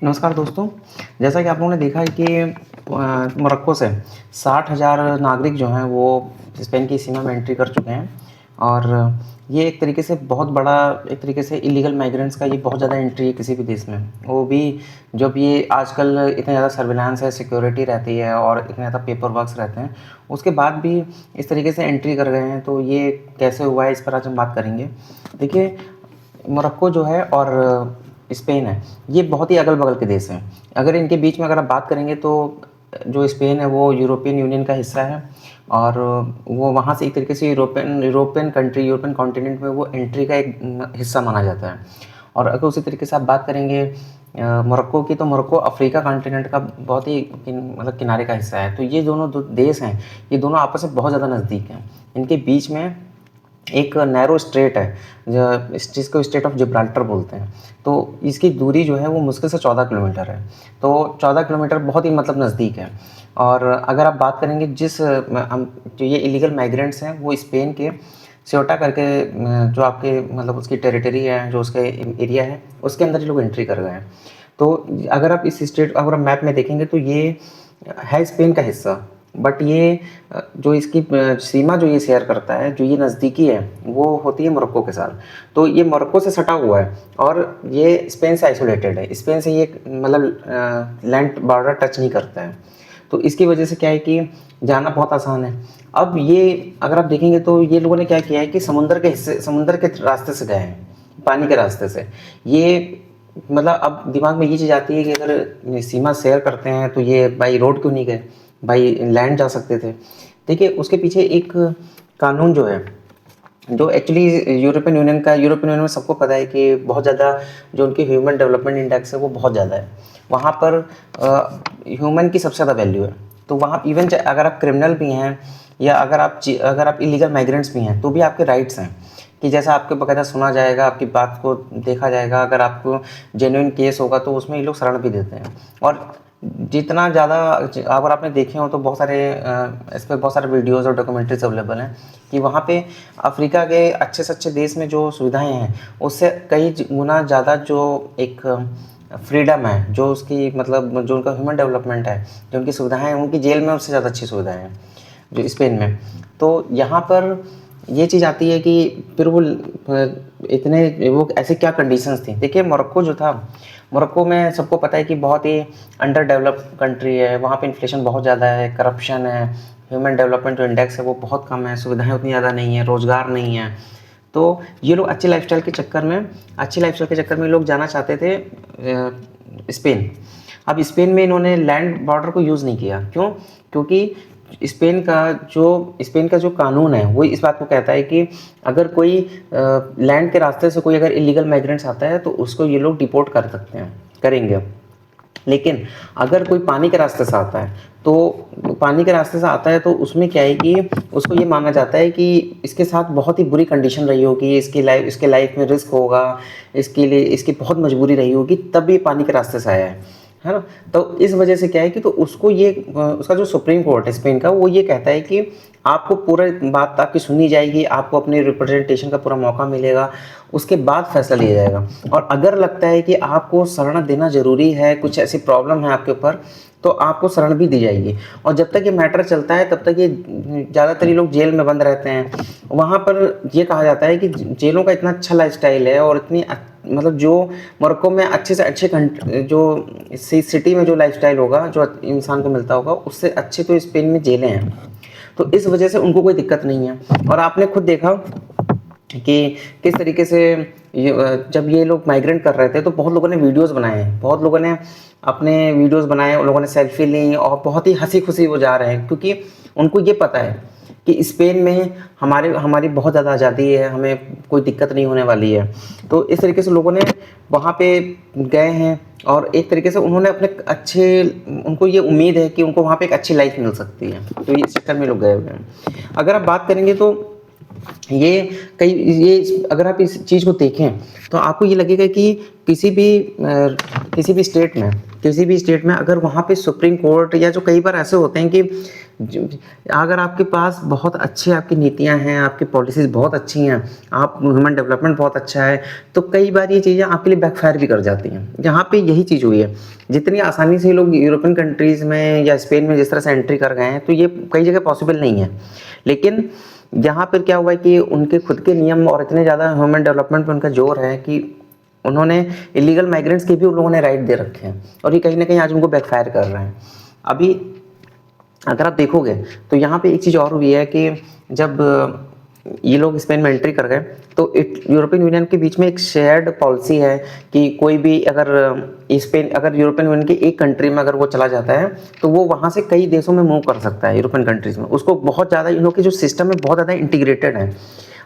नमस्कार दोस्तों। जैसा कि आप लोगों ने देखा है कि मोरक्को से 60,000 नागरिक जो हैं वो स्पेन की सीमा में एंट्री कर चुके हैं और ये एक तरीके से बहुत बड़ा एक तरीके से इलीगल माइग्रेंट्स का ये बहुत ज़्यादा एंट्री है किसी भी देश में। वो भी जब ये आजकल इतने ज़्यादा सर्विलांस है, सिक्योरिटी रहती है और इतने ज़्यादा पेपर वर्क्स रहते हैं, उसके बाद भी इस तरीके से एंट्री कर गए हैं। तो ये कैसे हुआ है, इस पर आज हम बात करेंगे। देखिए, मोरक्को जो है और स्पेन है, ये बहुत ही अगल-बगल के देश हैं। अगर इनके बीच में अगर आप बात करेंगे तो जो स्पेन है वो यूरोपियन यूनियन का हिस्सा है और वो वहाँ से एक तरीके से यूरोपियन कंट्री, यूरोपियन कॉन्टिनेंट में वो एंट्री का एक हिस्सा माना जाता है। और अगर उसी तरीके से आप बात करेंगे मोरक्को की, तो मोरक्को अफ्रीका कॉन्टिनेंट का बहुत ही मतलब किनारे का हिस्सा है। तो ये दोनों देश हैं, ये दोनों आपस में बहुत ज़्यादा नज़दीक हैं। इनके बीच में एक नैरो स्ट्रेट है जिसको स्ट्रेट ऑफ जिब्राल्टर बोलते हैं। तो इसकी दूरी जो है वो मुश्किल से 14 किलोमीटर है। तो 14 किलोमीटर बहुत ही मतलब नज़दीक है। और अगर आप बात करेंगे जो ये इलीगल माइग्रेंट्स हैं वो स्पेन के सेउटा करके जो आपके मतलब उसकी टेरिटरी है, जो उसके एरिया है, उसके अंदर ये लोग एंट्री कर गए हैं। तो अगर आप अगर आप मैप में देखेंगे तो ये है स्पेन का हिस्सा, बट ये जो इसकी सीमा जो ये शेयर करता है, जो ये नज़दीकी है, वो होती है मोरक्को के साथ। तो ये मोरक्को से सटा हुआ है और ये स्पेन से आइसोलेटेड है। स्पेन से ये मतलब लैंड बॉर्डर टच नहीं करता है। तो इसकी वजह से क्या है कि जाना बहुत आसान है। अब ये अगर आप देखेंगे तो ये लोगों ने क्या किया है कि समुंदर के रास्ते से गए हैं, पानी के रास्ते से। ये मतलब अब दिमाग में ये चीज़ आती है कि अगर सीमा शेयर करते हैं तो ये बाई रोड क्यों नहीं गए, बाई लैंड जा सकते थे। देखिए, उसके पीछे एक कानून जो है, जो एक्चुअली यूरोपियन यूनियन में सबको पता है कि बहुत ज़्यादा जो उनकी ह्यूमन डेवलपमेंट इंडेक्स है वो बहुत ज़्यादा है। वहाँ पर ह्यूमन की सबसे ज़्यादा वैल्यू है। तो वहाँ इवन अगर आप क्रिमिनल भी हैं या अगर आप इलीगल माइग्रेंट्स भी हैं तो भी आपके राइट्स हैं कि जैसा आपके बकायदा सुना जाएगा, आपकी बात को देखा जाएगा। अगर आपको जेन्युइन केस होगा तो उसमें ये लोग शरण भी देते हैं। और जितना ज़्यादा अगर आपने देखे हो तो बहुत सारे इस पर बहुत सारे वीडियोज़ और डॉक्यूमेंट्रीज अवेलेबल हैं कि वहाँ पे अफ्रीका के अच्छे से अच्छे देश में जो सुविधाएं हैं उससे कई गुना ज़्यादा जो एक फ्रीडम है, जो उसकी मतलब जो उनका ह्यूमन डेवलपमेंट है, जो उनकी सुविधाएं हैं, उनकी जेल में उससे ज़्यादा अच्छी सुविधाएं हैं जो स्पेन में। तो यहाँ पर ये चीज़ आती है कि फिर वो ऐसे क्या कंडीशंस थी। देखिए, मोरक्को जो था, मोरक्को में सबको पता है कि बहुत ही अंडर डेवलप्ड कंट्री है। वहाँ पे इन्फ्लेशन बहुत ज़्यादा है, करप्शन है, ह्यूमन डेवलपमेंट जो इंडेक्स है वो बहुत कम है, सुविधाएं उतनी ज़्यादा नहीं है, रोज़गार नहीं है। तो ये लोग अच्छी लाइफस्टाइल के चक्कर में लोग जाना चाहते थे स्पेन। अब स्पेन में इन्होंने लैंड बॉर्डर को यूज़ नहीं किया। क्यों? क्योंकि स्पेन का जो कानून है वो इस बात को कहता है कि अगर कोई लैंड के रास्ते से कोई अगर इलीगल माइग्रेंट्स आता है तो उसको ये लोग डिपोर्ट कर सकते हैं, करेंगे। लेकिन अगर कोई पानी के रास्ते से आता है तो उसमें क्या है कि उसको ये माना जाता है कि इसके साथ बहुत ही बुरी कंडीशन रही होगी, इसके लाइफ में रिस्क होगा, इसके लिए इसकी बहुत मजबूरी रही होगी, तब ये पानी के रास्ते से आया है ना। तो इस वजह से क्या है कि तो उसका जो सुप्रीम कोर्ट है स्पेन का, वो ये कहता है कि आपको पूरा बात आपकी सुनी जाएगी, आपको अपने रिप्रेजेंटेशन का पूरा मौका मिलेगा, उसके बाद फैसला लिया जाएगा। और अगर लगता है कि आपको शरण देना ज़रूरी है, कुछ ऐसी प्रॉब्लम है आपके ऊपर, तो आपको शरण भी दी जाएगी। और जब तक ये मैटर चलता है तब तक ये ज़्यादातर ये लोग जेल में बंद रहते हैं। वहाँ पर ये कहा जाता है कि जेलों का इतना अच्छा लाइफस्टाइल है और इतनी मतलब जो मोरक्को में अच्छे से अच्छे जो सिटी में जो लाइफस्टाइल होगा, जो इंसान को मिलता होगा, उससे अच्छे तो स्पेन में जेलें हैं। तो इस वजह से उनको कोई दिक्कत नहीं है। और आपने खुद देखा कि किस तरीके से जब ये लोग माइग्रेंट कर रहे थे तो बहुत लोगों ने वीडियोस बनाए हैं, बहुत लोगों ने अपने वीडियोस बनाए, उन लोगों ने सेल्फी ली और बहुत ही हंसी खुशी वो जा रहे हैं, क्योंकि उनको ये पता है कि स्पेन में हमारी बहुत ज़्यादा आज़ादी है, हमें कोई दिक्कत नहीं होने वाली है। तो इस तरीके से लोगों ने वहाँ पे गए हैं और एक तरीके से उनको ये उम्मीद है कि उनको वहाँ पे एक अच्छी लाइफ मिल सकती है, तो इस चक्कर में लोग गए हुए हैं। अगर आप बात करेंगे तो ये ये अगर आप इस चीज़ को देखें तो आपको ये लगेगा कि किसी भी स्टेट में अगर वहाँ पे सुप्रीम कोर्ट या जो कई बार ऐसे होते हैं कि अगर आपके पास बहुत अच्छी आपकी नीतियाँ हैं, आपकी पॉलिसीज़ बहुत अच्छी हैं, आप ह्यूमन डेवलपमेंट बहुत अच्छा है, तो कई बार ये चीज़ें आपके लिए बैकफायर भी कर जाती हैं। यहाँ पे यही चीज़ हुई है। जितनी आसानी से लोग यूरोपियन कंट्रीज़ में या स्पेन में जिस तरह से एंट्री कर गए हैं, तो ये कई जगह पॉसिबल नहीं है। लेकिन यहाँ पर क्या हुआ है कि उनके खुद के नियम और इतने ज़्यादा ह्यूमन डेवलपमेंट पे उनका जोर है कि उन्होंने इलीगल माइग्रेंट्स के भी उन लोगों ने राइट दे रखे हैं, और ये कहीं ना कहीं आज उनको बैकफायर कर रहे हैं। अभी अगर आप देखोगे तो यहाँ पे एक चीज़ और हुई है कि जब ये लोग स्पेन में एंट्री कर गए तो यूरोपियन यूनियन के बीच में एक शेयर्ड पॉलिसी है कि कोई भी अगर यूरोपियन यूनियन की एक कंट्री में अगर वो चला जाता है तो वो वहाँ से कई देशों में मूव कर सकता है यूरोपियन कंट्रीज़ में। उसको बहुत ज़्यादा इन लोग की जो सिस्टम है बहुत ज़्यादा इंटीग्रेटेड है।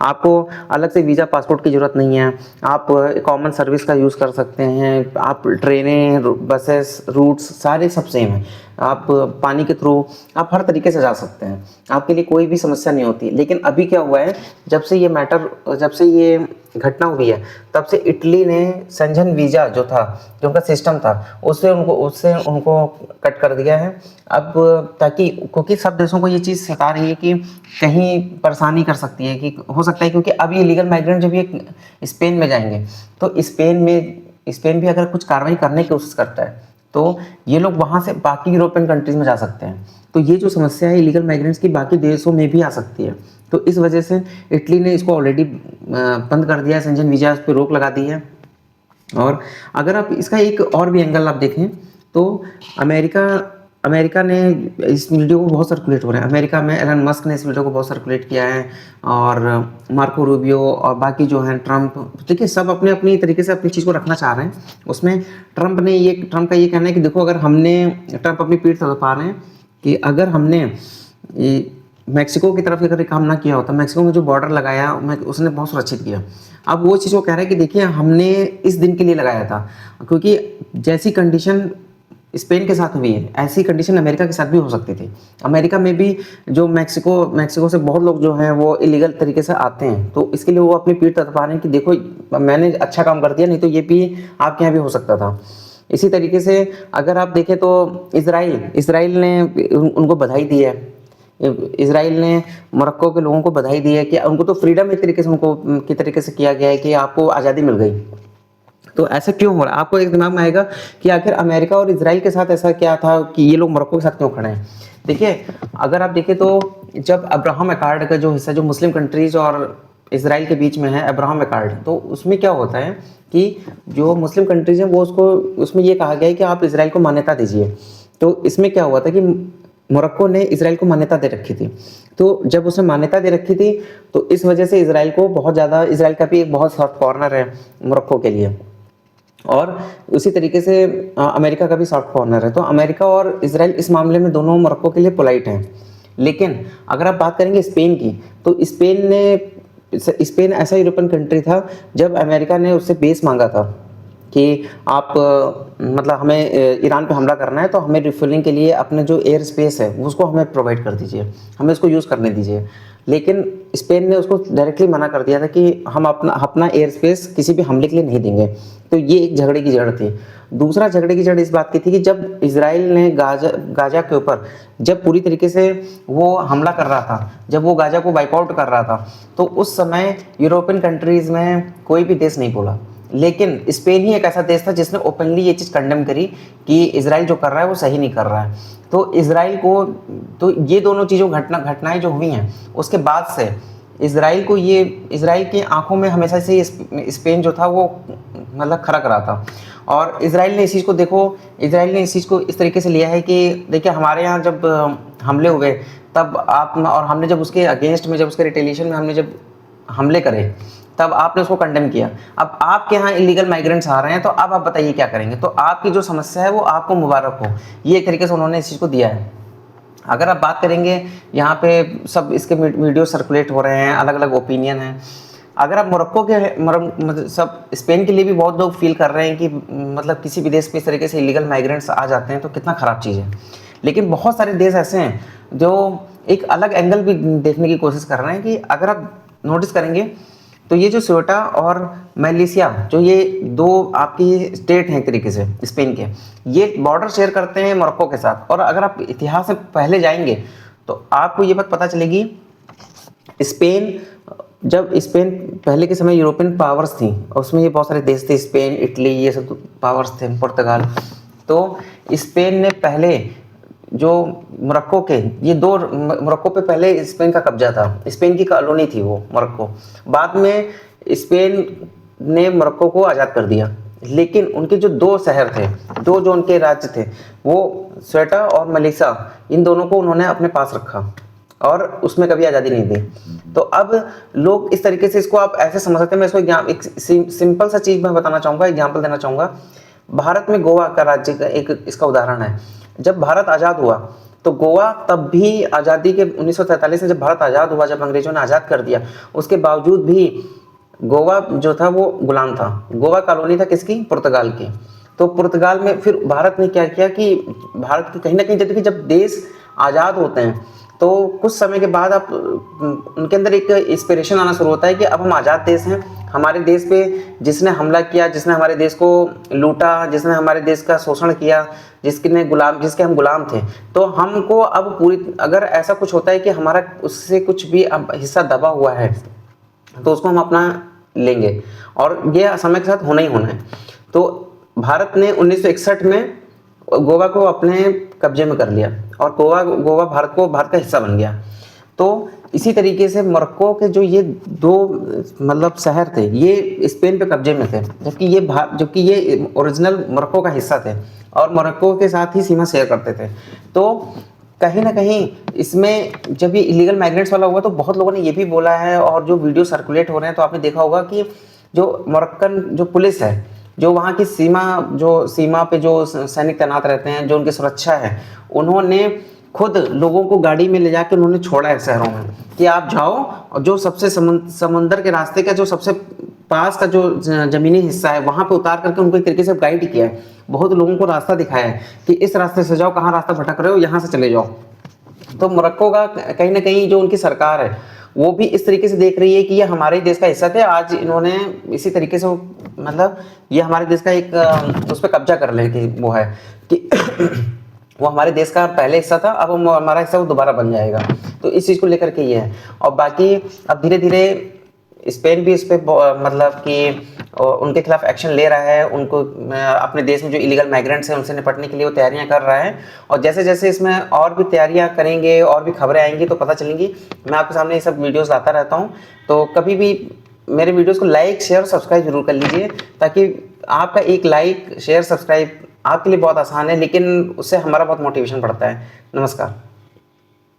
आपको अलग से वीज़ा पासपोर्ट की ज़रूरत नहीं है, आप कॉमन सर्विस का यूज़ कर सकते हैं, आप ट्रेनें बसेस रूट्स सारे सब सेम हैं, आप पानी के थ्रू आप हर तरीके से जा सकते हैं, आपके लिए कोई भी समस्या नहीं होती। लेकिन अभी क्या हुआ है, जब से ये घटना हुई है तब से इटली ने संजन वीज़ा जो उनका सिस्टम था उससे उनको कट कर दिया है। अब ताकि क्योंकि सब देशों को ये चीज़ सता रही है कि कहीं परेशानी कर सकती है, कि हो सकता है क्योंकि अब ये लीगल माइग्रेंट जब ये स्पेन में जाएंगे तो स्पेन भी अगर कुछ कार्रवाई करने की कोशिश करता है तो ये लोग वहाँ से बाकी यूरोपियन कंट्रीज़ में जा सकते हैं। तो ये जो समस्या है इलीगल माइग्रेंट्स की बाकी देशों में भी आ सकती है। तो इस वजह से इटली ने इसको ऑलरेडी बंद कर दिया है, संजन वीज़ा पे रोक लगा दी है। और अगर आप इसका एक और भी एंगल आप देखें तो अमेरिका ने इस वीडियो को बहुत सर्कुलेट हो रहा है। अमेरिका में एलन मस्क ने इस वीडियो को बहुत सर्कुलेट किया है, और मार्को रूबियो और बाकी जो हैं ट्रंप, देखिए सब अपने अपनी तरीके से अपनी चीज़ को रखना चाह रहे हैं। उसमें ट्रंप का ये कहना है कि देखो अगर ट्रंप अपनी पीठ थपथपा रहे हैं कि अगर हमने मैक्सिको की तरफ अगर काम ना किया होता, मैक्सिको में जो बॉर्डर लगाया उसने बहुत सुरक्षित किया। अब वो चीज़ वो कह रहा है कि देखिए हमने इस दिन के लिए लगाया था, क्योंकि जैसी कंडीशन स्पेन के साथ हुई है ऐसी कंडीशन अमेरिका के साथ भी हो सकती थी। अमेरिका में भी जो मैक्सिको से बहुत लोग जो हैं वो इलीगल तरीके से आते हैं, तो इसके लिए वो अपनी पीठ थपथपा रहे हैं कि देखो मैंने अच्छा काम कर दिया, नहीं तो ये भी आपके यहाँ भी हो सकता था। इसी तरीके से अगर आप देखें तो इसराइल ने उनको बधाई दी है। इसराइल ने मोरक्को के लोगों को बधाई दी है कि उनको तो फ्रीडम एक तरीके से उनको की तरीके से किया गया है कि आपको आज़ादी मिल गई। तो ऐसा क्यों हो रहा है? आपको एक दिमाग में आएगा कि आखिर अमेरिका और इजराइल के साथ ऐसा क्या था कि ये लोग मोरक्को के साथ क्यों खड़े हैं। देखिए अगर आप देखें तो जब अब्राहम अकॉर्ड का जो हिस्सा जो मुस्लिम कंट्रीज और इसराइल के बीच में है अब्राहम अकॉर्ड, तो उसमें क्या होता है कि जो मुस्लिम कंट्रीज हैं वो उसमें ये कहा गया है कि आप इसराइल को मान्यता दीजिए। तो इसमें क्या हुआ था कि मोरक्को ने इसराइल को मान्यता दे रखी थी। तो जब उसने मान्यता दे रखी थी तो इस वजह से इसराइल को बहुत ज़्यादा, इसराइल का भी एक बहुत सॉफ्ट कॉर्नर है मोरक्को के लिए, और उसी तरीके से अमेरिका का भी सॉफ्ट कॉर्नर है। तो अमेरिका और इसराइल इस मामले में दोनों मोरक्को के लिए पोलाइट हैं। लेकिन अगर आप बात करेंगे स्पेन की, तो स्पेन ऐसा यूरोपियन कंट्री था जब अमेरिका ने उससे बेस मांगा था कि आप मतलब हमें ईरान पे हमला करना है तो हमें रिफ्यूलिंग के लिए अपने जो एयर स्पेस है उसको हमें प्रोवाइड कर दीजिए, हमें उसको यूज़ करने दीजिए। लेकिन स्पेन ने उसको डायरेक्टली मना कर दिया था कि हम अपना एयर स्पेस किसी भी हमले के लिए नहीं देंगे। तो ये एक झगड़े की जड़ थी। दूसरा झगड़े की जड़ इस बात की थी कि जब इसराइल ने गाजा के ऊपर जब पूरी तरीके से वो हमला कर रहा था, जब वो गाजा को वाइप आउट कर रहा था, तो उस समय यूरोपियन कंट्रीज़ में कोई भी देश नहीं बोला। लेकिन स्पेन ही एक ऐसा देश था जिसने ओपनली ये चीज़ कंडेम करी कि इसराइल जो कर रहा है वो सही नहीं कर रहा है। तो इसराइल को, तो ये दोनों चीज़ों घटनाएं जो हुई हैं उसके बाद से इसराइल की आंखों में हमेशा से स्पेन जो था वो मतलब खरक रहा था। और इसराइल ने इस चीज़ को इस तरीके से लिया है कि देखिए हमारे यहाँ जब हमले हुए तब और हमने जब उसके अगेंस्ट में, जब उसके रिटेलिएशन में हमने जब हमले करे तब आपने उसको कंडेम किया। अब आपके यहाँ इलीगल माइग्रेंट्स आ रहे हैं तो अब आप बताइए क्या करेंगे। तो आपकी जो समस्या है वो आपको मुबारक हो, ये एक तरीके से उन्होंने इस चीज़ को दिया है। अगर आप बात करेंगे यहाँ पे सब इसके वीडियो सर्कुलेट हो रहे हैं, अलग अलग ओपिनियन है। अगर आप मोरक्को के मतलब सब स्पेन के लिए भी बहुत लोग फील कर रहे हैं कि मतलब किसी भी देश में इस तरीके से इलीगल माइग्रेंट्स आ जाते हैं तो कितना ख़राब चीज़ है। लेकिन बहुत सारे देश ऐसे हैं जो एक अलग एंगल भी देखने की कोशिश कर रहे हैं कि अगर आप नोटिस करेंगे तो ये जो स्वेटा और मलेशिया, जो ये दो आपकी स्टेट हैं एक तरीके से स्पेन के, ये बॉर्डर शेयर करते हैं मोरक्को के साथ। और अगर आप इतिहास में पहले जाएंगे तो आपको ये बात पता चलेगी, स्पेन, जब स्पेन पहले के समय यूरोपियन पावर्स थी, और उसमें ये बहुत सारे देश थे, स्पेन, इटली, ये सब पावर्स थे, पुर्तगाल। तो स्पेन ने पहले जो मोरक्को के, ये दो, मोरक्को पे पहले स्पेन का कब्जा था, स्पेन की कॉलोनी थी वो मोरक्को। बाद में स्पेन ने मोरक्को को आज़ाद कर दिया, लेकिन उनके जो दो शहर थे, दो जो उनके राज्य थे, वो स्वेटा और मलीसा, इन दोनों को उन्होंने अपने पास रखा और उसमें कभी आज़ादी नहीं दी। तो अब लोग इस तरीके से इसको आप ऐसे समझ सकते हैं। मैं इसको एक सिंपल सा चीज़ मैं बताना चाहूँगा, एग्जाम्पल देना चाहूँगा। भारत में गोवा का राज्य का एक इसका उदाहरण है। जब भारत आज़ाद हुआ तो गोवा तब भी आज़ादी के 1943 में जब भारत आज़ाद हुआ, जब अंग्रेजों ने आज़ाद कर दिया, उसके बावजूद भी गोवा जो था वो गुलाम था। गोवा कॉलोनी था किसकी? पुर्तगाल की। तो पुर्तगाल में फिर भारत ने क्या किया कि भारत की कहीं ना कहीं, जब देश आज़ाद होते हैं तो कुछ समय के बाद आप उनके अंदर एक इंस्पिरेशन आना शुरू होता है कि अब हम आज़ाद देश हैं, हमारे देश पे जिसने हमला किया, जिसने हमारे देश को लूटा, जिसने हमारे देश का शोषण किया, जिसके हम गुलाम थे, तो हमको अब पूरी, अगर ऐसा कुछ होता है कि हमारा उससे कुछ भी अब हिस्सा दबा हुआ है तो उसको हम अपना लेंगे, और ये समय के साथ होना ही होना है। तो भारत ने 1961 में गोवा को अपने कब्जे में कर लिया और गोवा भारत का हिस्सा बन गया। तो इसी तरीके से मोरक्को के जो ये दो मतलब शहर थे, ये स्पेन पे कब्जे में थे, जबकि ये ओरिजिनल मोरक्को का हिस्सा थे और मोरक्को के साथ ही सीमा शेयर करते थे। तो कहीं ना कहीं इसमें जब ये इलीगल माइग्रेंट्स वाला हुआ तो बहुत लोगों ने ये भी बोला है, और जो वीडियो सर्कुलेट हो रहे हैं तो आपने देखा होगा कि जो मोरक्कन जो पुलिस है, जो वहाँ की सीमा पे जो सैनिक तैनात रहते हैं, जो उनकी सुरक्षा है, उन्होंने खुद लोगों को गाड़ी में ले जाकर उन्होंने छोड़ा है शहरों में कि आप जाओ, और जो सबसे समुंदर के रास्ते का जो सबसे पास का जो ज़मीनी हिस्सा है वहाँ पे उतार करके उनको एक तरीके से गाइड किया है, बहुत लोगों को रास्ता दिखाया है कि इस रास्ते से जाओ, कहाँ रास्ता भटक रहे हो, यहाँ से चले जाओ। तो मोरक्को का कहीं ना कहीं जो उनकी सरकार है वो भी इस तरीके से देख रही है कि ये हमारे देश का हिस्सा थे, आज इन्होंने इसी तरीके से मतलब ये हमारे देश का एक उस पर कब्जा कर ले कि वो है कि वो हमारे देश का पहले हिस्सा था, अब हमारा हिस्सा वो दोबारा बन जाएगा। तो इस चीज़ को लेकर के ये है। और बाकी अब धीरे धीरे स्पेन भी इस पर मतलब कि उनके खिलाफ एक्शन ले रहा है, उनको अपने देश में जो इलीगल माइग्रेंट्स हैं उनसे निपटने के लिए वो तैयारियां कर रहा है। और जैसे जैसे इसमें और भी तैयारियां करेंगे और भी खबरें आएंगी तो पता चलेंगी। मैं आपके सामने ये सब वीडियोस लाता रहता हूं, तो कभी भी मेरे वीडियोस को लाइक, शेयर, सब्सक्राइब जरूर कर लीजिए, ताकि आपका एक लाइक, शेयर, सब्सक्राइब आपके लिए बहुत आसान है, लेकिन उससे हमारा बहुत मोटिवेशन बढ़ता है। नमस्कार।